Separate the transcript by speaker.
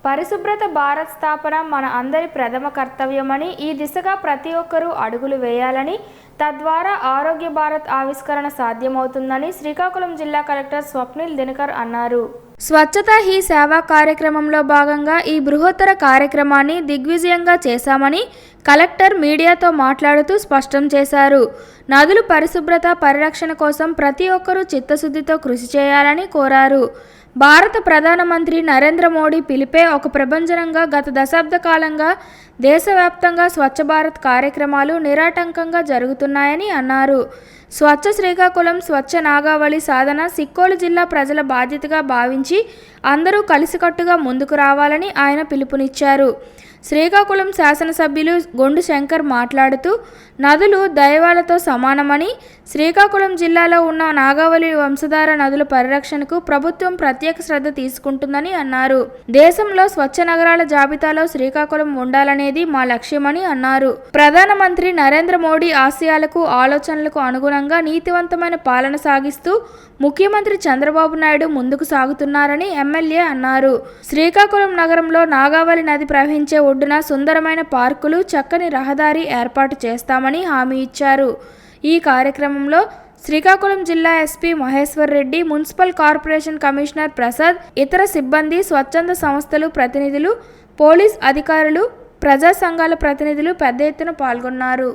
Speaker 1: పరిశుభ్రత భారత్ స్థాపన మన అందరి ప్రథమ కర్తవ్యమని, ఈ దిశగా ప్రతి ఒక్కరూ అడుగులు వేయాలని, తద్వారా ఆరోగ్య భారత్ ఆవిష్కరణ సాధ్యమవుతుందని శ్రీకాకుళం జిల్లా కలెక్టర్ స్వప్నిల్ దినకర్ అన్నారు. స్వచ్ఛతా హీ సేవా కార్యక్రమంలో భాగంగా ఈ బృహత్తర కార్యక్రమాన్ని దిగ్విజయంగా చేశామని కలెక్టర్ మీడియాతో మాట్లాడుతూ స్పష్టం చేశారు. నదులు పరిశుభ్రత పరిరక్షణ కోసం ప్రతి ఒక్కరూ చిత్తశుద్ధితో కృషి చేయాలని కోరారు. భారత ప్రధానమంత్రి నరేంద్ర మోడీ పిలుపే ఒక ప్రభంజనంగా గత దశాబ్ద కాలంగా దేశవ్యాప్తంగా స్వచ్ఛ భారత్ కార్యక్రమాలు నిరాటంకంగా జరుగుతున్నాయని అన్నారు. స్వచ్ఛ శ్రీకాకుళం, స్వచ్ఛ నాగావళి సాధన సిక్కోలు జిల్లా ప్రజల బాధ్యతగా భావించి అందరూ కలిసికట్టుగా ముందుకు రావాలని ఆయన పిలుపునిచ్చారు. శ్రీకాకుళం శాసనసభ్యులు గొండు శంకర్ మాట్లాడుతూ నదులు దైవాలతో సమానమని, శ్రీకాకుళం జిల్లాలో ఉన్న నాగావళి వంశధార నదుల పరిరక్షణకు ప్రభుత్వం ప్రత్యేక శ్రద్ధ తీసుకుంటుందని అన్నారు. దేశంలో స్వచ్ఛ నగరాల జాబితాలో శ్రీకాకుళం ఉండాలనేది మా లక్ష్యమని అన్నారు. ప్రధానమంత్రి నరేంద్ర మోడీ ఆశయాలకు, ఆలోచనలకు అనుగుణంగా నీతివంతమైన పాలన సాగిస్తూ ముఖ్యమంత్రి చంద్రబాబు నాయుడు ముందుకు సాగుతున్నారని ఎమ్మెల్యే అన్నారు. శ్రీకాకుళం నగరంలో నాగావళి నది ప్రవహించే ఒడ్డున సుందరమైన పార్కులు, చక్కని రహదారి ఏర్పాటు చేస్తామని హామీ ఇచ్చారు. ఈ కార్యక్రమంలో శ్రీకాకుళం జిల్లా SP Maheshwar Reddy, municipal corporation commissioner Prasad, ఇతర సిబ్బంది, స్వచ్ఛంద సంస్థలు ప్రతినిధులు, పోలీస్ అధికారులు, ప్రజా సంఘాల ప్రతినిధులు పెద్ద ఎత్తున పాల్గొన్నారు.